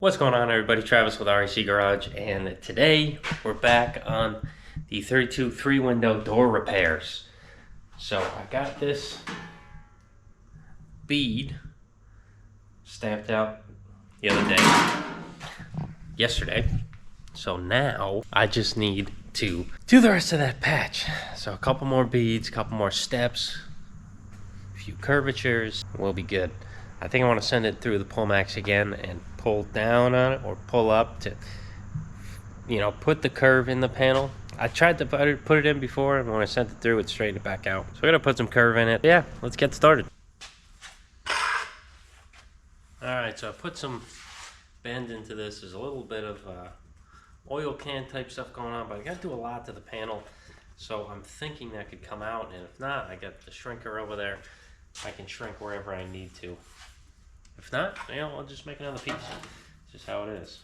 What's going on, everybody? Travis with REC Garage, and today we're back on the 32 3-window door repairs. So I got this bead stamped out the other day, yesterday. So now I just need to do the rest of that patch. So a couple more beads, a couple more steps, a few curvatures, we'll be good. I think I want to send it through the Pullmax again and pull down on it or pull up to, put the curve in the panel. I tried to put it in before, and when I sent it through, it straightened it back out. So we're gonna put some curve in it. Yeah, let's get started. All right, so I put some bend into this. There's a little bit of oil can type stuff going on, but I gotta do a lot to the panel. So I'm thinking that could come out, and if not, I got the shrinker over there. I can shrink wherever I need to. If not, I'll just make another piece. It's just how it is.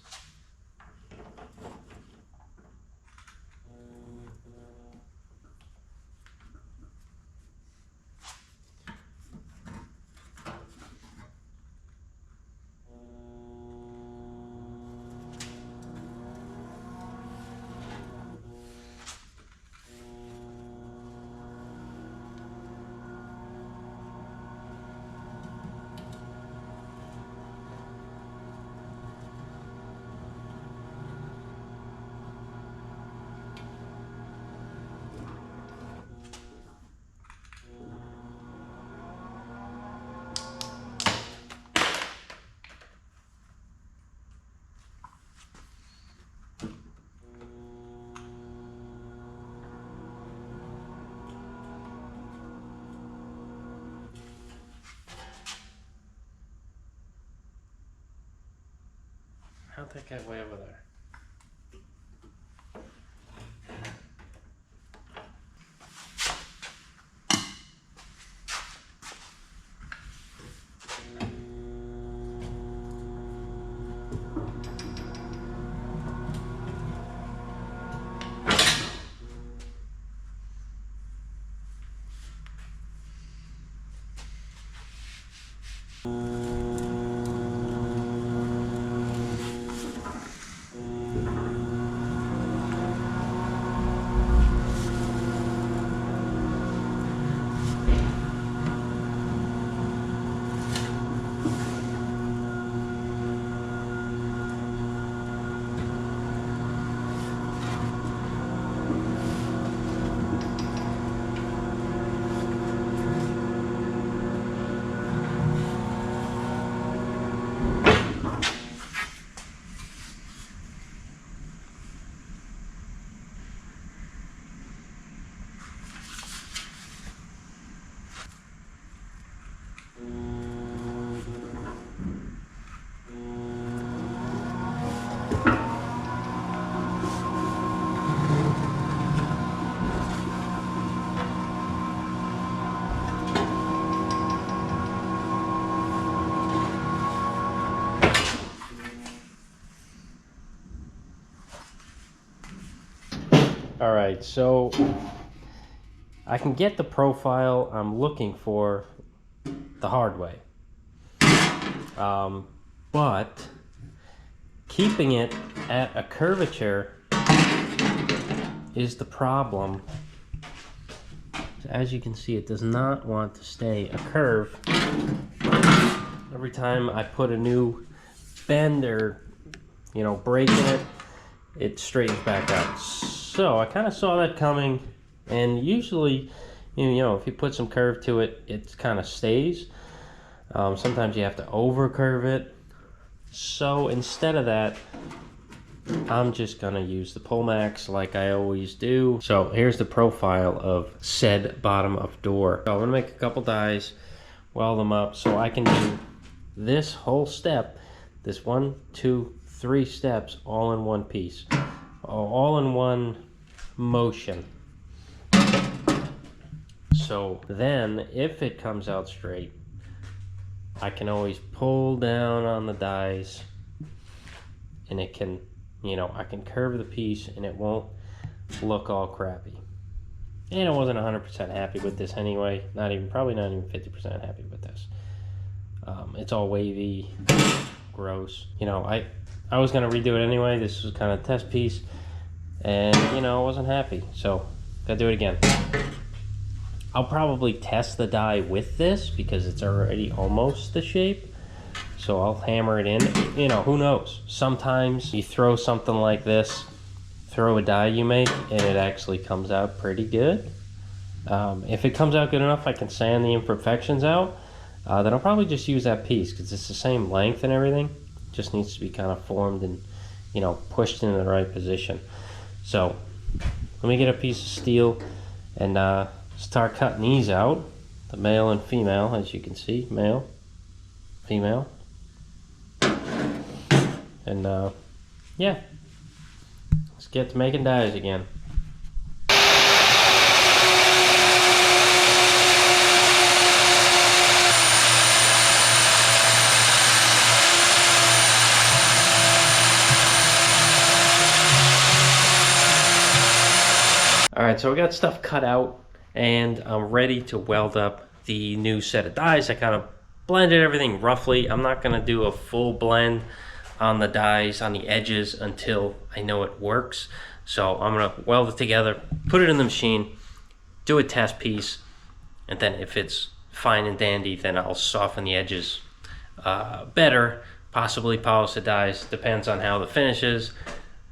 How'd that get way over there? All right, so I can get the profile I'm looking for the hard way, but keeping it at a curvature is the problem. So as you can see, it does not want to stay a curve. Every time I put a new bend or break in it, it straightens back out. So I kind of saw that coming, and usually, if you put some curve to it, it kind of stays. Sometimes you have to over curve it. So instead of that, I'm just gonna use the Pullmax like I always do. So here's the profile of said bottom of door. So I'm gonna make a couple dies, weld them up, so I can do this whole step, this 1, 2, 3 steps all in one piece, all in one motion. So then if it comes out straight, I can always pull down on the dies, and it can, I can curve the piece and it won't look all crappy. And I wasn't 100% happy with this anyway. Probably not even 50% happy with this. It's all wavy, gross. I was gonna redo it anyway. This was kind of a test piece, and you know, I wasn't happy, so gotta do it again. I'll probably test the die with this because it's already almost the shape. So I'll hammer it in. You know, who knows? Sometimes you throw something like this, throw a die you make, and it actually comes out pretty good. If it comes out good enough, I can sand the imperfections out. Then I'll probably just use that piece because it's the same length and everything. Just needs to be kind of formed and, you know, pushed into the right position. So let me get a piece of steel and start cutting these out. The male and female, as you can see, male, female. And yeah, let's get to making dies again. Alright, so I got stuff cut out and I'm ready to weld up the new set of dies. I kind of blended everything roughly. I'm not going to do a full blend on the dies on the edges until I know it works. So I'm going to weld it together, put it in the machine, do a test piece, and then if it's fine and dandy, then I'll soften the edges better, possibly polish the dies, depends on how the finish is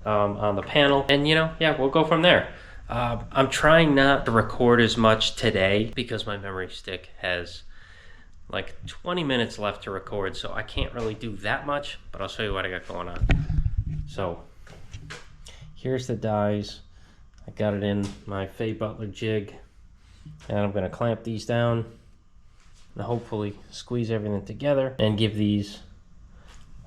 on the panel. And you know, yeah, we'll go from there. I'm trying not to record as much today because my memory stick has like 20 minutes left to record, so I can't really do that much, but I'll show you what I got going on. So here's the dies. I got it in my Faye Butler jig, and I'm going to clamp these down and hopefully squeeze everything together and give these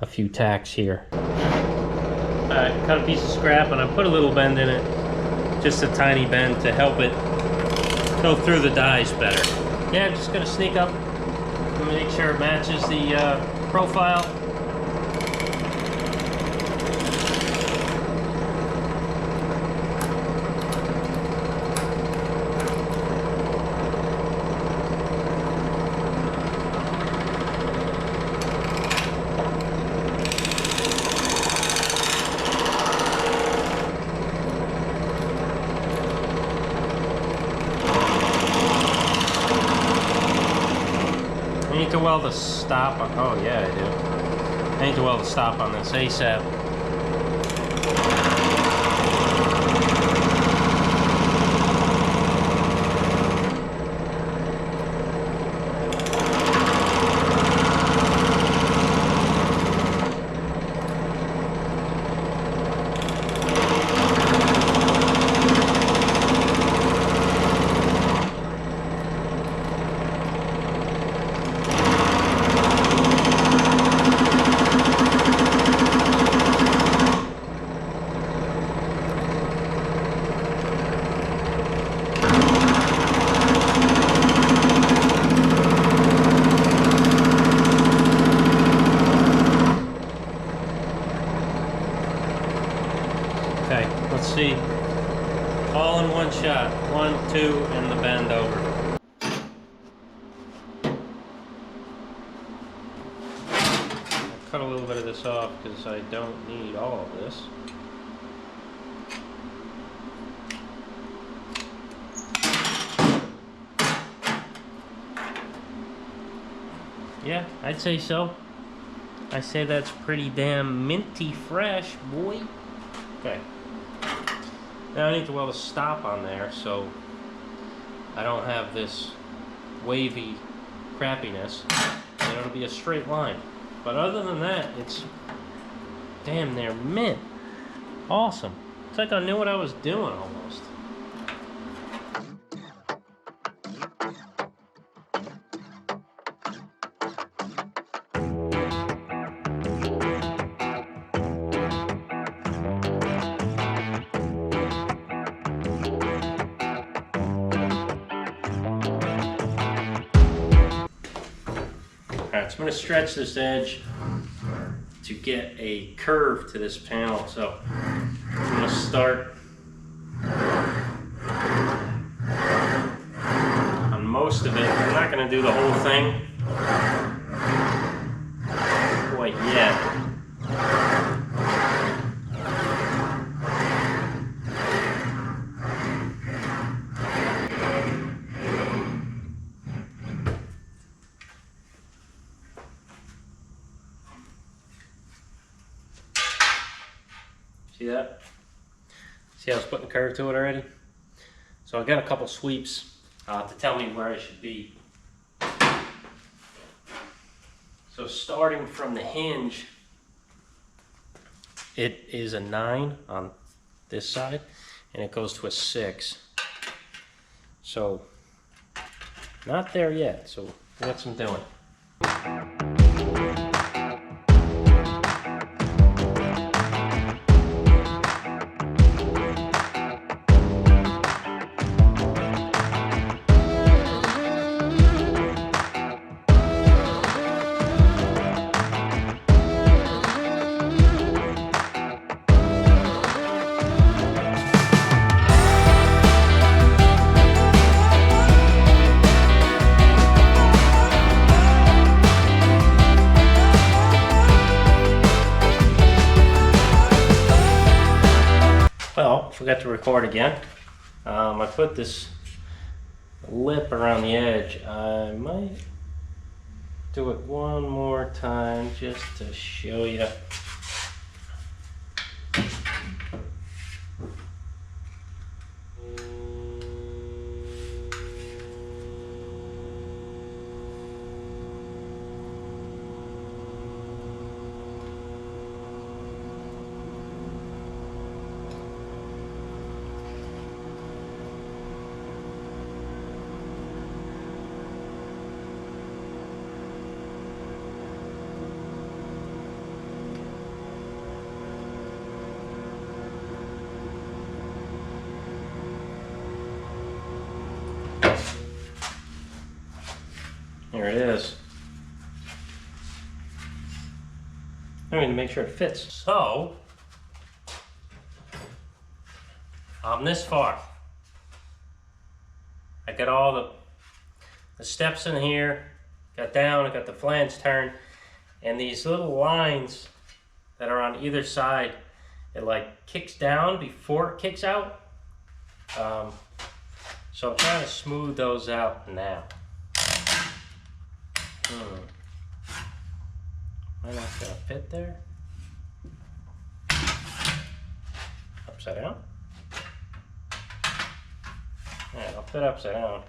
a few tacks here. I cut a piece of scrap and I put a little bend in it. Just a tiny bend to help it go through the dies better. Yeah, I'm just gonna sneak up and make sure it matches the profile. I need to weld a stop on, oh yeah I do. I need to weld a stop on this ASAP. Okay, let's see. All in one shot. 1, 2, and the bend over. I cut a little bit of this off because I don't need all of this. Yeah, I'd say so. I say that's pretty damn minty fresh, boy. Okay. Now I need to weld a stop on there so I don't have this wavy crappiness and it'll be a straight line. But other than that, it's damn near mint. Awesome. It's like I knew what I was doing almost. Alright, so I'm going to stretch this edge to get a curve to this panel. So I'm going to start on most of it. I'm not going to do the whole thing quite yet. See that? See how I was putting curve to it already? So I got a couple sweeps to tell me where I should be. So starting from the hinge, it is a 9 on this side, and it goes to a 6. So not there yet, so we got some doing. Well, forgot to record again. I put this lip around the edge. I might do it one more time just to show you. There it is. I mean, to make sure it fits. So, I'm this far. I got all the steps in here, got down, I got the flange turned, and these little lines that are on either side, it like kicks down before it kicks out. So I'm trying to smooth those out now. Am I not gonna fit there? Upside down? Yeah, I'll fit upside down.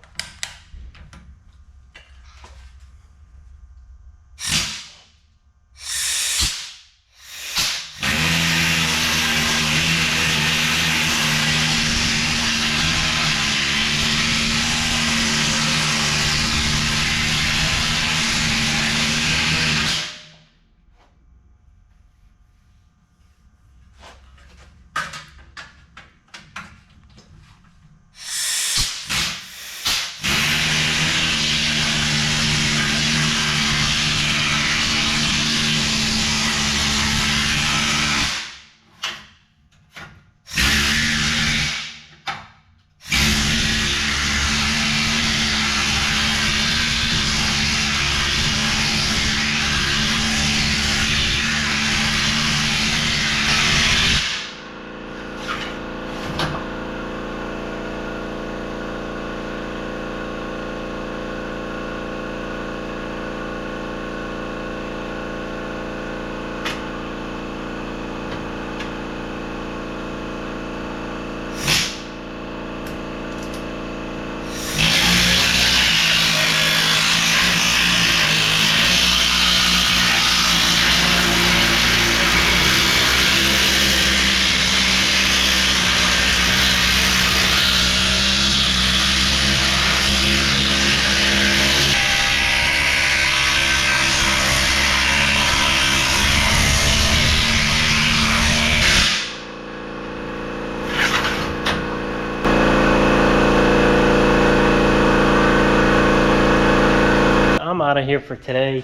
I'm out of here for today.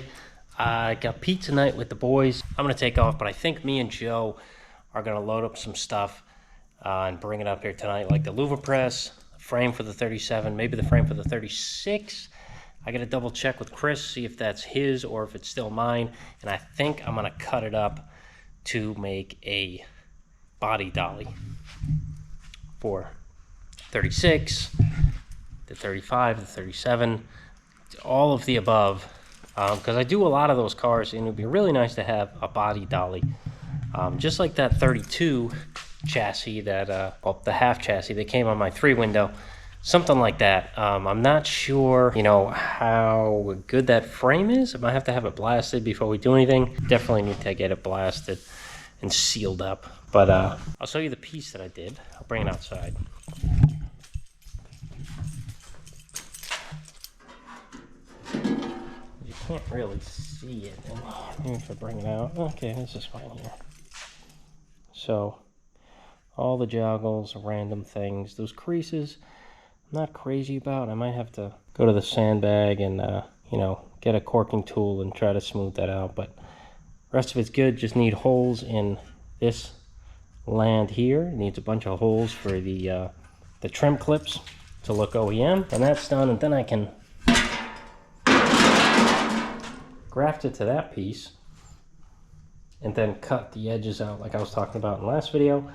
I got pizza night with the boys. I'm gonna take off, but I think me and Joe are gonna load up some stuff and bring it up here tonight, like the louver press, frame for the 37, maybe the frame for the 36. I gotta double check with Chris, see if that's his or if it's still mine. And I think I'm gonna cut it up to make a body dolly for 36, the 35, the 37, all of the above, because I do a lot of those cars, and it would be really nice to have a body dolly, just like that 32 chassis that, well, the half chassis that came on my 3-window. Something like that. I'm not sure, you know, how good that frame is. I might have to have it blasted before we do anything. Definitely need to get it blasted and sealed up. But I'll show you the piece that I did. I'll bring it outside. You can't really see it. Maybe if I bring it out. Okay, this is fine here. So, all the joggles, random things, those creases, I'm not crazy about. I might have to go to the sandbag and, you know, get a corking tool and try to smooth that out. But the rest of it's good. Just need holes in this land here. It needs a bunch of holes for the trim clips to look OEM. And that's done, and then I can graft it to that piece and then cut the edges out like I was talking about in the last video.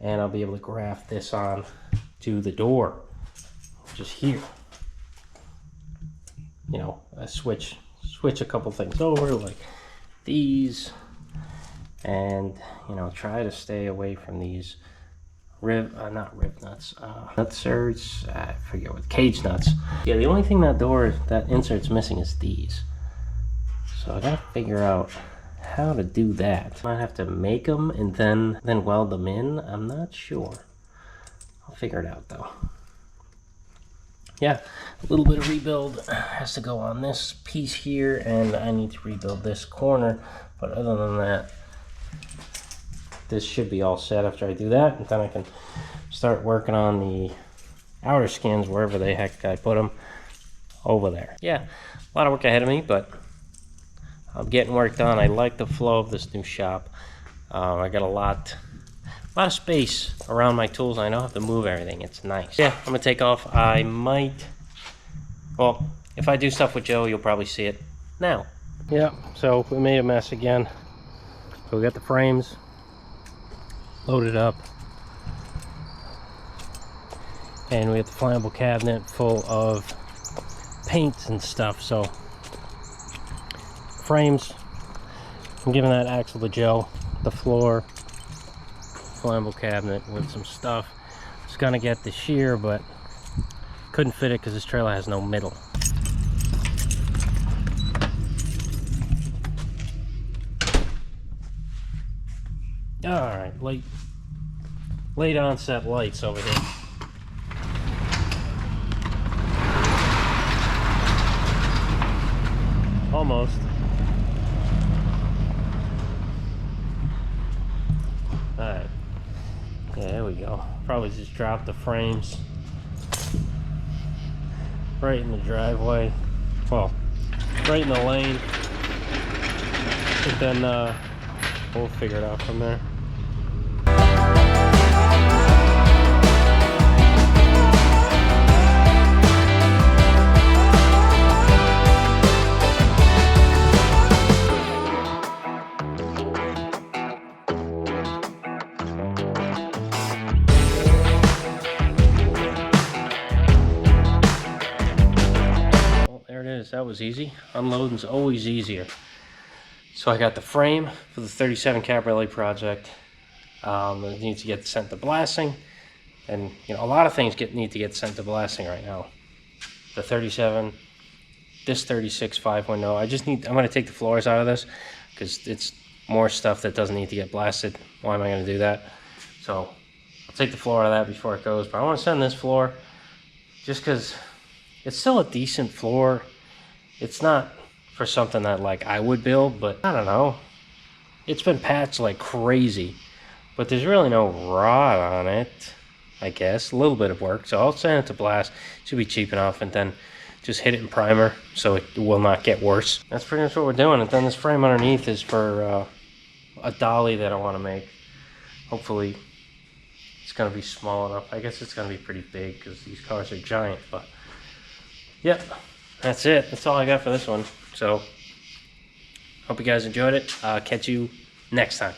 And I'll be able to graft this on to the door, which is here. You know, I switch a couple things over, like these, and, you know, try to stay away from these not rib nuts, nut surds, I forget what, cage nuts. Yeah, the only thing that insert's missing is these. So I gotta figure out how to do that. Might have to make them and then weld them in. I'm not sure. I'll figure it out though. Yeah, a little bit of rebuild has to go on this piece here, and I need to rebuild this corner. But other than that, this should be all set after I do that, and then I can start working on the outer skins wherever the heck I put them over there. Yeah, a lot of work ahead of me, but I'm getting work done. I like the flow of this new shop. I got a lot of space around my tools. I don't have to move everything. It's nice. Yeah, I'm gonna take off. I might, well, if I do stuff with Joe, you'll probably see it now. Yeah, so we made a mess again. So we got the frames loaded up, and we have the flammable cabinet full of paints and stuff. So frames, I'm giving that axle to Joe. The floor, flammable cabinet with some stuff. I was gonna get the shear, but couldn't fit it because this trailer has no middle. All right, late onset lights over here. Almost. Alright. Yeah, there we go. Probably just drop the frames right in the driveway. Well, right in the lane. But then we'll figure it out from there. That was easy. Unloading's always easier. So I got the frame for the 37 Cabriolet project. It needs to get sent to blasting, and you know, a lot of things need to get sent to blasting right now. The 37, this 36 5.0. I'm going to take the floors out of this because it's more stuff that doesn't need to get blasted. Why am I going to do that? So I'll take the floor out of that before it goes. But I want to send this floor just because it's still a decent floor. It's not for something that like I would build, but I don't know. It's been patched like crazy, but there's really no rot on it, I guess. A little bit of work, so I'll send it to blast. Should be cheap enough, and then just hit it in primer so it will not get worse. That's pretty much what we're doing. And then this frame underneath is for a dolly that I want to make. Hopefully it's going to be small enough. I guess it's going to be pretty big because these cars are giant, but yep. That's it. That's all I got for this one. So, hope you guys enjoyed it. Catch you next time.